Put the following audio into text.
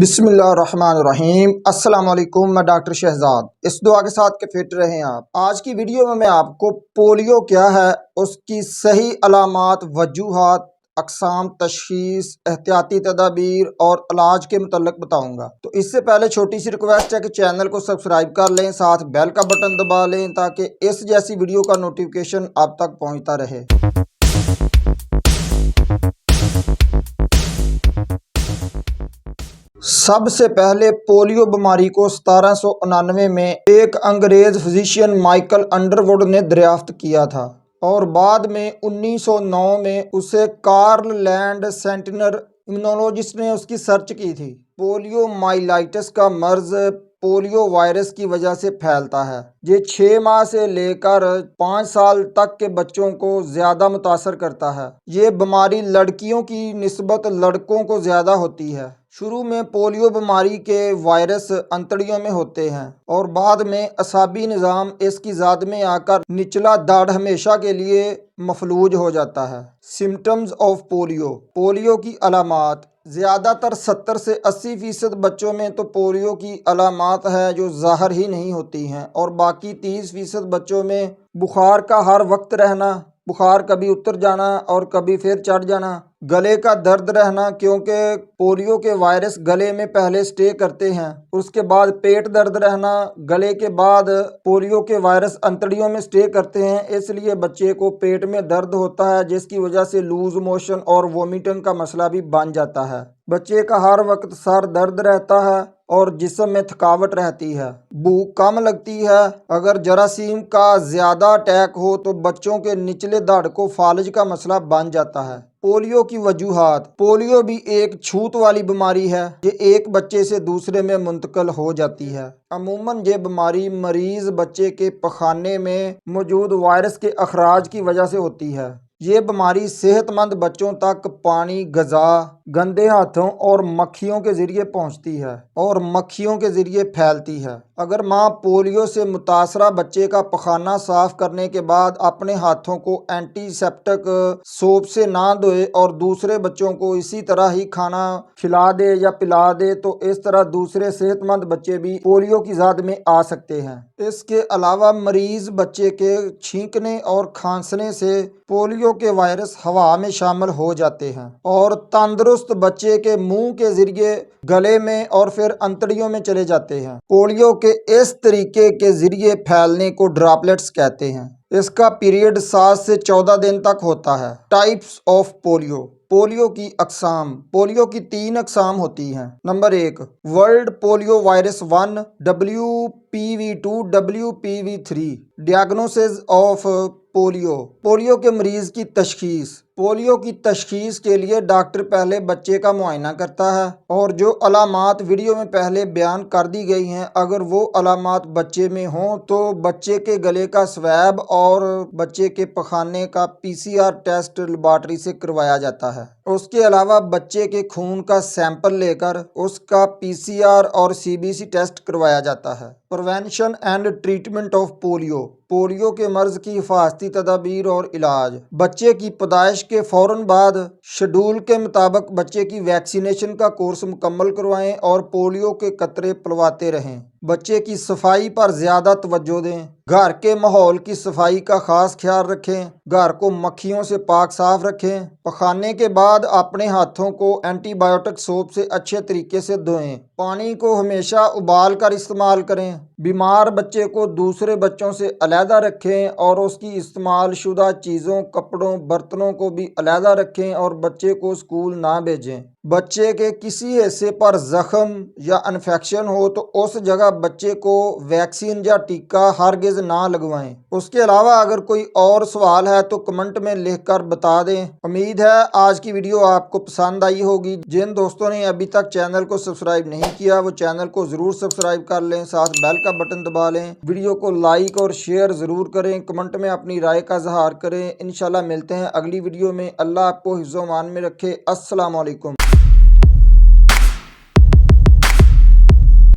بسم اللہ الرحمن الرحیم۔ السلام علیکم، میں ڈاکٹر شہزاد۔ اس دعا کے ساتھ کہ فٹ رہیں آپ۔ آج کی ویڈیو میں آپ کو پولیو کیا ہے، اس کی صحیح علامات، وجوہات، اقسام، تشخیص، احتیاطی تدابیر اور علاج کے متعلق بتاؤں گا۔ تو اس سے پہلے چھوٹی سی ریکویسٹ ہے کہ چینل کو سبسکرائب کر لیں، ساتھ بیل کا بٹن دبا لیں تاکہ اس جیسی ویڈیو کا نوٹیفیکیشن آپ تک پہنچتا رہے۔ سب سے پہلے پولیو بیماری کو 1799 میں ایک انگریز فزیشین مائیکل انڈروڈ نے دریافت کیا تھا اور بعد میں 1909 میں اسے کارل لینڈ سینٹنر امیونولوجسٹ نے اس کی سرچ کی تھی۔ پولیو مائلائٹس کا مرض پولیو وائرس کی وجہ سے پھیلتا ہے۔ یہ 6 ماہ سے لے کر 5 سال تک کے بچوں کو زیادہ متاثر کرتا ہے۔ یہ بیماری لڑکیوں کی نسبت لڑکوں کو زیادہ ہوتی ہے۔ شروع میں پولیو بیماری کے وائرس انتڑیوں میں ہوتے ہیں اور بعد میں اعصابی نظام اس کی زاد میں آ کر نچلا داڑھ ہمیشہ کے لیے مفلوج ہو جاتا ہے۔ Symptoms of polio. پولیو کی علامات۔ زیادہ تر 70 سے 80% بچوں میں تو پولیو کی علامات ہے جو ظاہر ہی نہیں ہوتی ہیں، اور باقی 30% بچوں میں بخار کا ہر وقت رہنا، بخار کبھی اتر جانا اور کبھی پھر چڑھ جانا، گلے کا درد رہنا کیونکہ پولیو کے وائرس گلے میں پہلے سٹے کرتے ہیں، اس کے بعد پیٹ درد رہنا، گلے کے بعد پولیو کے وائرس انتڑیوں میں سٹے کرتے ہیں، اس لیے بچے کو پیٹ میں درد ہوتا ہے جس کی وجہ سے لوز موشن اور وومیٹنگ کا مسئلہ بھی بن جاتا ہے۔ بچے کا ہر وقت سر درد رہتا ہے اور جسم میں تھکاوٹ رہتی ہے، بھوک کم لگتی ہے۔ اگر جراثیم کا زیادہ اٹیک ہو تو بچوں کے نچلے دھڑ کو فالج کا مسئلہ بن جاتا ہے۔ پولیو کی وجوہات۔ پولیو بھی ایک چھوت والی بیماری ہے، یہ ایک بچے سے دوسرے میں منتقل ہو جاتی ہے۔ عموماً یہ بیماری مریض بچے کے پخانے میں موجود وائرس کے اخراج کی وجہ سے ہوتی ہے۔ یہ بیماری صحت مند بچوں تک پانی، غذا، گندے ہاتھوں اور مکھیوں کے ذریعے پہنچتی ہے اور مکھیوں کے ذریعے پھیلتی ہے۔ اگر ماں پولیو سے متاثرہ بچے کا پخانہ صاف کرنے کے بعد اپنے ہاتھوں کو اینٹی سیپٹک سوپ سے نہ دھوئے اور دوسرے بچوں کو اسی طرح ہی کھانا کھلا دے یا پلا دے تو اس طرح دوسرے صحت مند بچے بھی پولیو کی زد میں آ سکتے ہیں۔ اس کے علاوہ مریض بچے کے چھینکنے اور کھانسنے سے پولیو کے وائرس ہوا میں شامل ہو جاتے ہیں اور تندرست بچے کے منہ کے ذریعے گلے میں اور پھر انتڑیوں میں چلے جاتے ہیں۔ پولیو کے اس طریقے کے ذریعے پھیلنے کو ڈراپلیٹس کہتے ہیں۔ اس کا پیریڈ 7 سے 14 دن تک ہوتا ہے۔ Types of polio. پولیو کی اقسام۔ پولیو کی 3 اقسام ہوتی ہیں۔ Number 1، world polio virus 1، WPV2، WPV3۔ Diagnosis of polio. Polio کے مریض کی تشخیص۔ پولیو کی تشخیص کے لیے ڈاکٹر پہلے بچے کا معائنہ کرتا ہے اور جو علامات ویڈیو میں پہلے بیان کر دی گئی ہیں اگر وہ علامات بچے میں ہوں تو بچے کے گلے کا سویب اور بچے کے پخانے کا PCR ٹیسٹ لیبارٹری سے کروایا جاتا ہے۔ اس کے علاوہ بچے کے خون کا سیمپل لے کر اس کا PCR اور CBC ٹیسٹ کروایا جاتا ہے۔ Prevention and treatment of polio. Polio کے مرض کی حفاظتی تدابیر اور علاج۔ بچے کی پیدائش کے فوراً بعد شیڈول کے مطابق بچے کی ویکسینیشن کا کورس مکمل کروائیں اور پولیو کے قطرے پلواتے رہیں۔ بچے کی صفائی پر زیادہ توجہ دیں۔ گھر کے ماحول کی صفائی کا خاص خیال رکھیں۔ گھر کو مکھیوں سے پاک صاف رکھیں۔ پخانے کے بعد اپنے ہاتھوں کو اینٹی بائیوٹک سوپ سے اچھے طریقے سے دھوئیں۔ پانی کو ہمیشہ ابال کر استعمال کریں۔ بیمار بچے کو دوسرے بچوں سے علیحدہ رکھیں اور اس کی استعمال شدہ چیزوں، کپڑوں، برتنوں کو بھی علیحدہ رکھیں اور بچے کو اسکول نہ بھیجیں۔ بچے کے کسی حصے پر زخم یا انفیکشن ہو تو اس جگہ بچے کو ویکسین یا ٹیکہ ہرگز نہ لگوائیں۔ اس کے علاوہ اگر کوئی اور سوال ہے تو کمنٹ میں لکھ کر بتا دیں۔ امید ہے آج کی ویڈیو آپ کو پسند آئی ہوگی۔ جن دوستوں نے ابھی تک چینل کو سبسکرائب نہیں کیا وہ چینل کو ضرور سبسکرائب کر لیں، ساتھ بیل کا بٹن دبا لیں، ویڈیو کو لائک اور شیئر ضرور کریں، کمنٹ میں اپنی رائے کا اظہار کریں۔ انشاءاللہ ملتے ہیں اگلی ویڈیو میں۔ اللہ آپ کو حفظ و امان میں رکھے۔ السلام علیکم۔